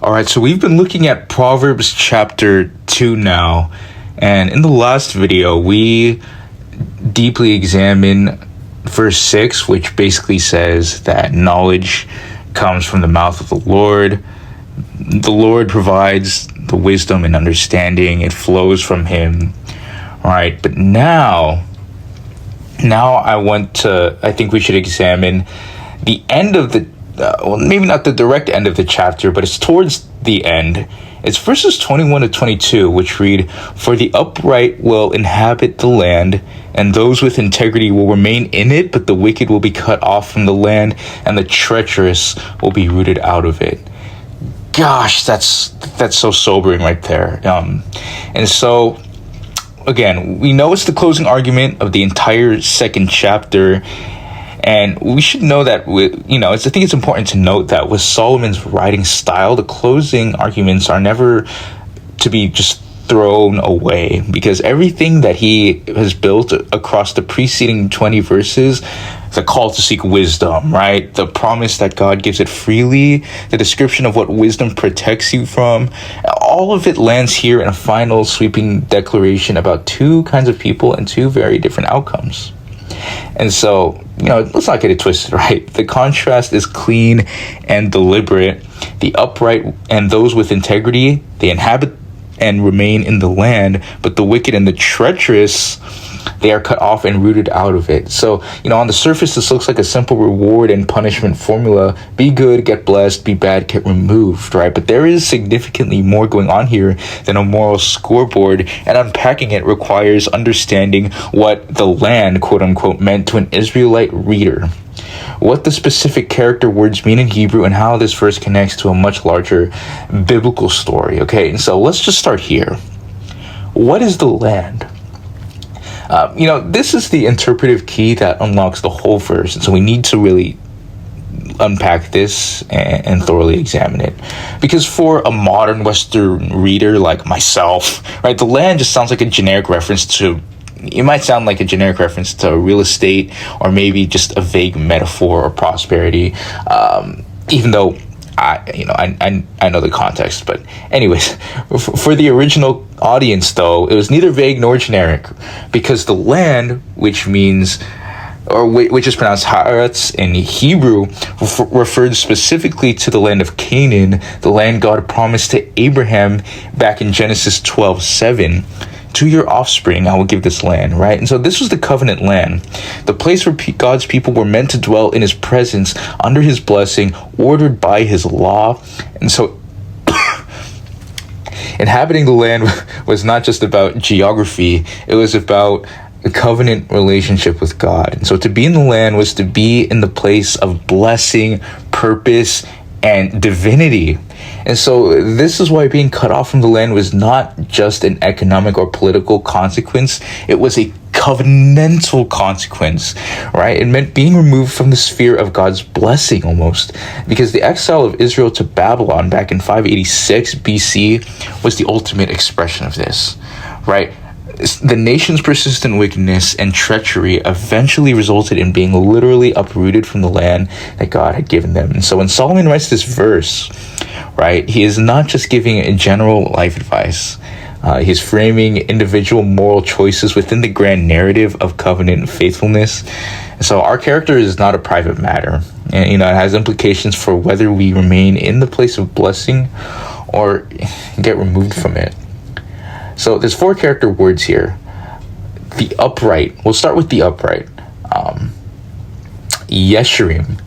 All right, so we've been looking at Proverbs chapter 2 now, and in the last video, we deeply examined verse 6, which basically says that knowledge comes from the mouth of the Lord. The Lord provides the wisdom and understanding. It flows from him. All right, but now I think we should examine the end of the well, maybe not the direct end of the chapter, but it's towards the end. It's verses 21 to 22, which read, "For the upright will inhabit the land, and those with integrity will remain in it, but the wicked will be cut off from the land, and the treacherous will be rooted out of it." Gosh, that's so sobering right there. And so, again, we know it's the closing argument of the entire second chapter. And we should know that, I think it's important to note that with Solomon's writing style, the closing arguments are never to be just thrown away, because everything that he has built across the preceding 20 verses, the call to seek wisdom, right? The promise that God gives it freely, the description of what wisdom protects you from, all of it lands here in a final sweeping declaration about two kinds of people and two very different outcomes. And so, let's not get it twisted, right? The contrast is clean and deliberate. The upright and those with integrity, they inhabit and remain in the land, but the wicked and the treacherous, they are cut off and rooted out of it. So, on the surface, this looks like a simple reward and punishment formula. Be good, get blessed. Be bad, get removed, right? But there is significantly more going on here than a moral scoreboard, and unpacking it requires understanding what the land, quote unquote, meant to an Israelite reader, what the specific character words mean in Hebrew, and how this verse connects to a much larger biblical story. Okay, and so let's just start here. What is the land? This is the interpretive key that unlocks the whole verse, and so we need to really unpack this and thoroughly examine it. Because for a modern Western reader like myself, right, the land just sounds like a generic reference to, it might sound like a generic reference to real estate, or maybe just a vague metaphor or prosperity, even though I know the context. But anyways, for the original audience, though, it was neither vague nor generic, because the land, which is pronounced Haaretz in Hebrew, referred specifically to the land of Canaan, the land God promised to Abraham back in Genesis 12:7. "To your offspring I will give this land," right? And so this was the covenant land, the place where God's people were meant to dwell in his presence, under his blessing, ordered by his law. And so inhabiting the land was not just about geography, it was about a covenant relationship with God. And so to be in the land was to be in the place of blessing, purpose, and divinity. And so this is why being cut off from the land was not just an economic or political consequence. It was a covenantal consequence, right? It meant being removed from the sphere of God's blessing almost, because the exile of Israel to Babylon back in 586 BC was the ultimate expression of this, right? The nation's persistent wickedness and treachery eventually resulted in being literally uprooted from the land that God had given them. And so when Solomon writes this verse, right, he is not just giving a general life advice. He's framing individual moral choices within the grand narrative of covenant faithfulness. And so our character is not a private matter. And, it has implications for whether we remain in the place of blessing or get removed from it. So there's 4 character words here. The upright. We'll start with the upright. Yesharim.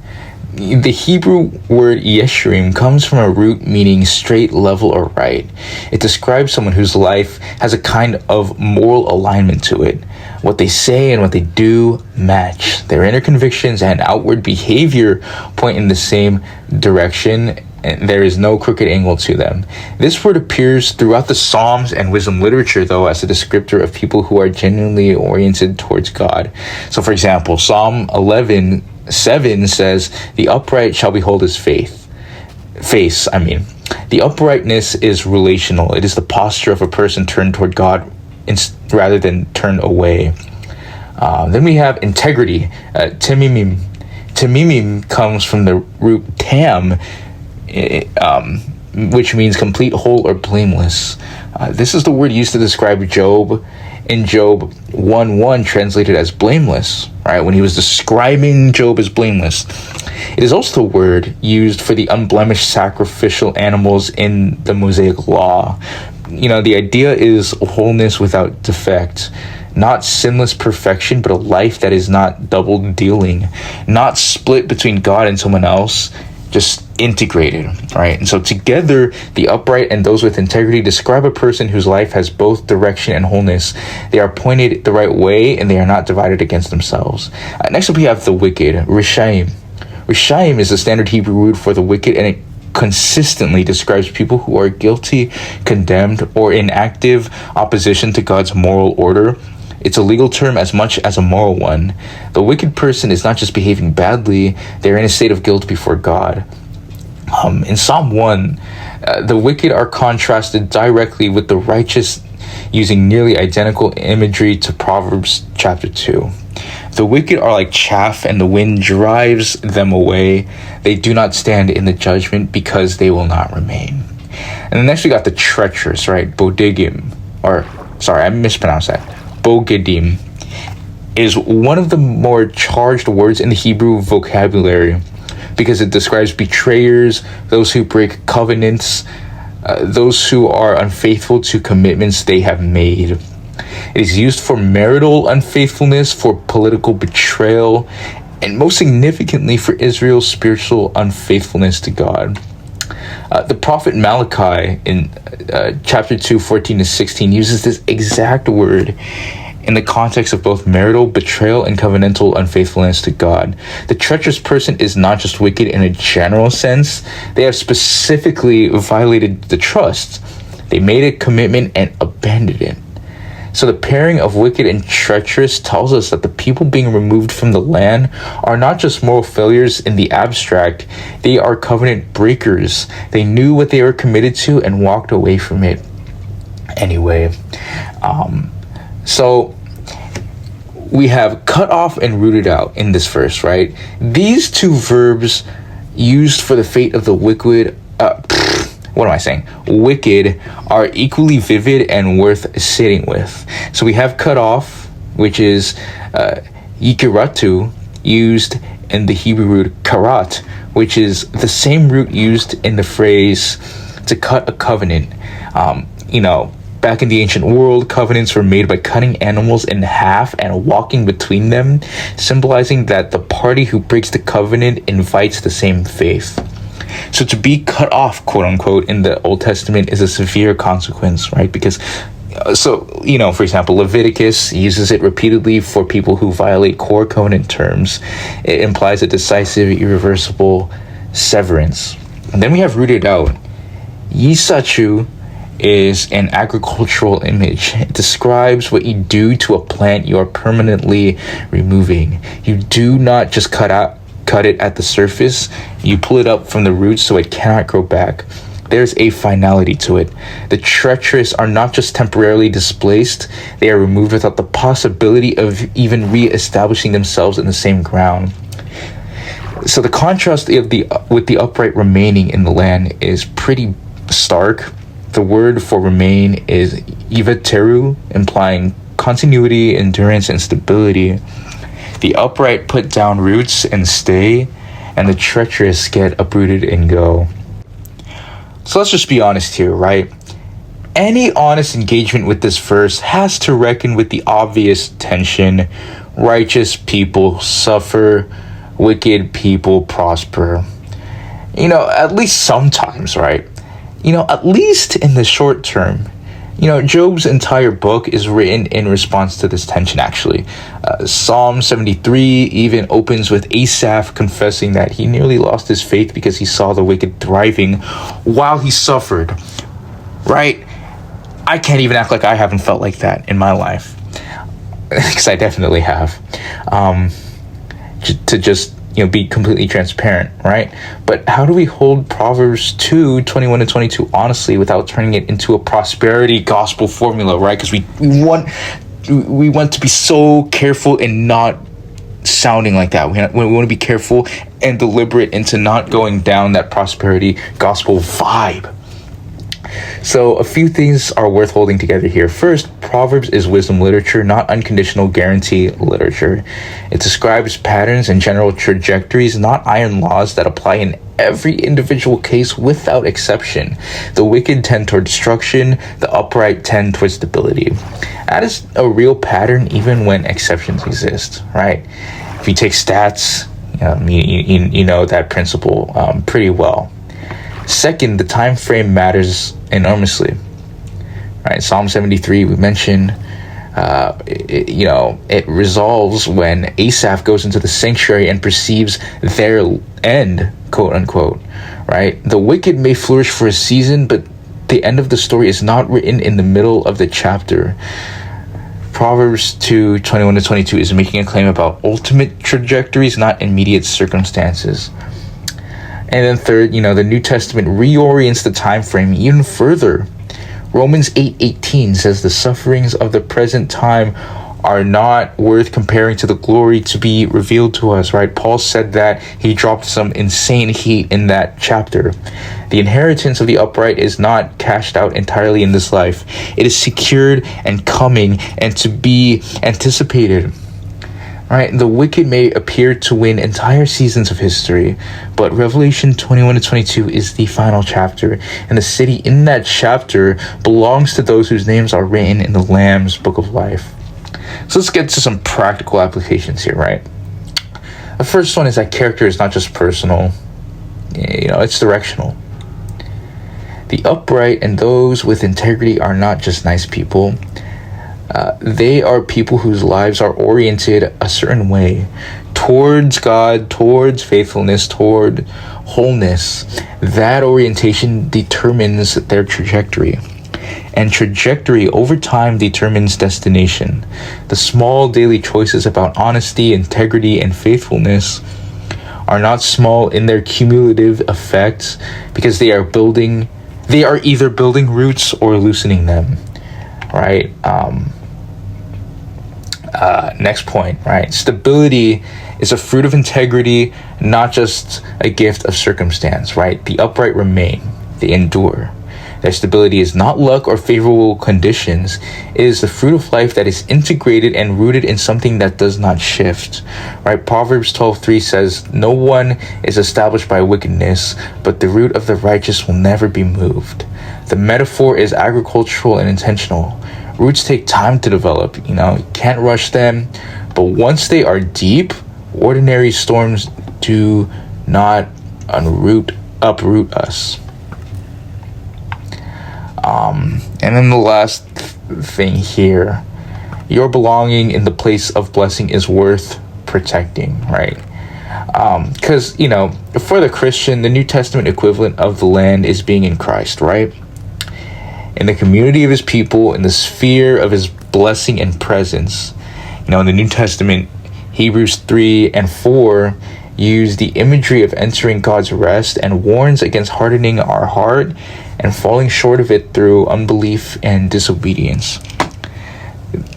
The Hebrew word yesharim comes from a root meaning straight, level, or right. It describes someone whose life has a kind of moral alignment to it. What they say and what they do match. Their inner convictions and outward behavior point in the same direction, and there is no crooked angle to them. This word appears throughout the Psalms and wisdom literature, though, as a descriptor of people who are genuinely oriented towards God. So, for example, Psalm 11:7 says, "The upright shall behold his face. The uprightness is relational. It is the posture of a person turned toward God rather than turned away." Then we have integrity. Tamimim comes from the root tam, which means complete, whole, or blameless. This is the word used to describe Job in Job 1:1, translated as blameless, right? When he was describing Job as blameless. It is also the word used for the unblemished sacrificial animals in the Mosaic Law. The idea is wholeness without defect, not sinless perfection, but a life that is not double dealing, not split between God and someone else, just integrated, right? And so together, the upright and those with integrity describe a person whose life has both direction and wholeness. They are pointed the right way, and they are not divided against themselves. Next up, we have the wicked, Rishaim. Rishaim is the standard Hebrew word for the wicked, and it consistently describes people who are guilty, condemned, or in active opposition to God's moral order. It's a legal term as much as a moral one. The wicked person is not just behaving badly, they're in a state of guilt before God. In Psalm 1, the wicked are contrasted directly with the righteous, using nearly identical imagery to Proverbs chapter 2. The wicked are like chaff, and the wind drives them away. They do not stand in the judgment because they will not remain. And then next we got the treacherous, right? Bodigim, I mispronounced that. Bogedim is one of the more charged words in the Hebrew vocabulary because it describes betrayers, those who break covenants, those who are unfaithful to commitments they have made. It is used for marital unfaithfulness, for political betrayal, and most significantly for Israel's spiritual unfaithfulness to God. The prophet Malachi in chapter 2, 14-16 uses this exact word in the context of both marital betrayal and covenantal unfaithfulness to God. The treacherous person is not just wicked in a general sense. They have specifically violated the trust. They made a commitment and abandoned it. So the pairing of wicked and treacherous tells us that the people being removed from the land are not just moral failures in the abstract, they are covenant breakers. They knew what they were committed to and walked away from it anyway. So we have cut off and rooted out in this verse, right? These two verbs used for the fate of the wicked, wicked are equally vivid and worth sitting with. So we have cut off, which is yikiratu, used in the Hebrew root karat, which is the same root used in the phrase to cut a covenant. Back in the ancient world, covenants were made by cutting animals in half and walking between them, symbolizing that the party who breaks the covenant invites the same faith. So to be cut off, quote unquote, in the Old Testament is a severe consequence, right? Because, for example, Leviticus uses it repeatedly for people who violate core covenant terms. It implies a decisive, irreversible severance. And then we have rooted out. Yisachu is an agricultural image. It describes what you do to a plant you are permanently removing. You do not just cut it at the surface. You pull it up from the roots so it cannot grow back. There's a finality to it. The treacherous are not just temporarily displaced, they are removed without the possibility of even re-establishing themselves in the same ground. So the contrast with the upright remaining in the land is pretty stark. The word for remain is ivateru, implying continuity, endurance, and stability. The upright put down roots and stay, and the treacherous get uprooted and go. So let's just be honest here, right? Any honest engagement with this verse has to reckon with the obvious tension. Righteous people suffer, wicked people prosper. At least sometimes, right? At least in the short term. Job's entire book is written in response to this tension, actually. Psalm 73 even opens with Asaph confessing that he nearly lost his faith because he saw the wicked thriving while he suffered. Right? I can't even act like I haven't felt like that in my life. Because I definitely have. To just be completely transparent, right? But how do we hold Proverbs 2, 21-22 honestly without turning it into a prosperity gospel formula, right? Because we want to be so careful in not sounding like that. We want to be careful and deliberate into not going down that prosperity gospel vibe. So a few things are worth holding together here. First, Proverbs is wisdom literature, not unconditional guarantee literature. It describes patterns and general trajectories, not iron laws that apply in every individual case without exception. The wicked tend toward destruction, the upright tend toward stability. That is a real pattern even when exceptions exist, right? If you take stats, you know that principle pretty well. Second, the time frame matters enormously, right? Psalm 73, we mentioned, it resolves when Asaph goes into the sanctuary and perceives their end, quote unquote, right? The wicked may flourish for a season, but the end of the story is not written in the middle of the chapter. Proverbs 2:21-22 is making a claim about ultimate trajectories, not immediate circumstances. And then third, the New Testament reorients the time frame even further. Romans 8:18 says the sufferings of the present time are not worth comparing to the glory to be revealed to us, right? Paul said that. He dropped some insane heat in that chapter. The inheritance of the upright is not cashed out entirely in this life. It is secured and coming and to be anticipated. Right? The wicked may appear to win entire seasons of history, but Revelation 21-22 is the final chapter, and the city in that chapter belongs to those whose names are written in the Lamb's Book of Life. So let's get to some practical applications here, right? The first one is that character is not just personal, it's directional. The upright and those with integrity are not just nice people. They are people whose lives are oriented a certain way towards God, towards faithfulness, toward wholeness. That orientation determines their trajectory. And trajectory over time determines destination. The small daily choices about honesty, integrity, and faithfulness are not small in their cumulative effects because they are either building roots or loosening them, right? Next point, right? Stability is a fruit of integrity, not just a gift of circumstance, right? The upright remain, they endure. Their stability is not luck or favorable conditions. It is the fruit of life that is integrated and rooted in something that does not shift, right? Proverbs 12:3 says, "No one is established by wickedness, but the root of the righteous will never be moved." The metaphor is agricultural and intentional. Roots take time to develop, you can't rush them, but once they are deep, ordinary storms do not uproot us. And then the last thing here, your belonging in the place of blessing is worth protecting, right? Because, for the Christian, the New Testament equivalent of the land is being in Christ, right? In the community of his people, in the sphere of his blessing and presence. In the New Testament, Hebrews 3 and 4 use the imagery of entering God's rest and warns against hardening our heart and falling short of it through unbelief and disobedience.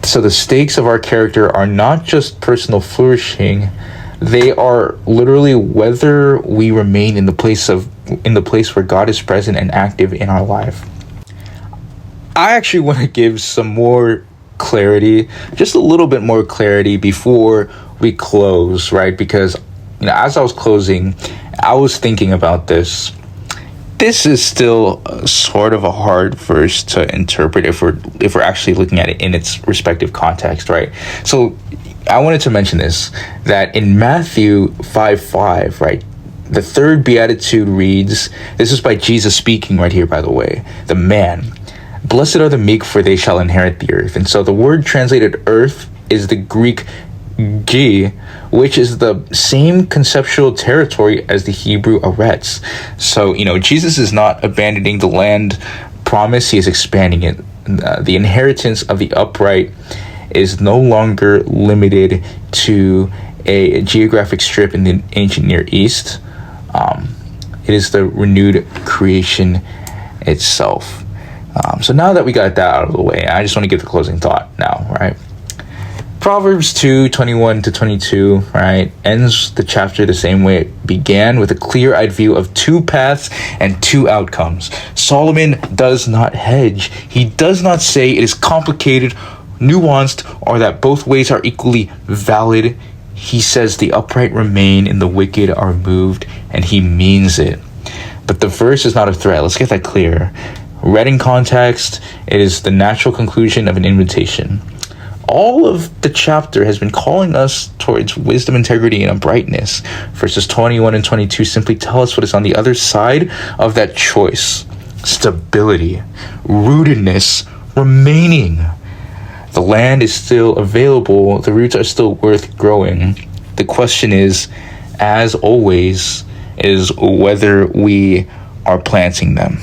So the stakes of our character are not just personal flourishing, they are literally whether we remain in the place where God is present and active in our life. I actually want to give some more clarity, just a little bit more clarity before we close, right? Because as I was closing, I was thinking about this. This is still sort of a hard verse to interpret if we're actually looking at it in its respective context, right? So I wanted to mention this, that in Matthew 5:5, right, the third beatitude reads, this is by Jesus speaking right here, by the way, the man, "Blessed are the meek, for they shall inherit the earth." And so the word translated earth is the Greek G, which is the same conceptual territory as the Hebrew Eretz. So, Jesus is not abandoning the land promise, he is expanding it. The inheritance of the upright is no longer limited to a geographic strip in the ancient Near East. It is the renewed creation itself. So now that we got that out of the way, I just want to give the closing thought now, right? Proverbs 2:21-22, right, ends the chapter the same way it began, with a clear-eyed view of two paths and two outcomes. Solomon does not hedge. He does not say it is complicated, nuanced, or that both ways are equally valid. He says the upright remain and the wicked are moved, and he means it. But the verse is not a threat. Let's get that clear. Read in context, it is the natural conclusion of an invitation. All of the chapter has been calling us towards wisdom, integrity, and uprightness. Verses 21 and 22 simply tell us what is on the other side of that choice. Stability, rootedness, remaining. The land is still available. The roots are still worth growing. The question is, as always, is whether we are planting them.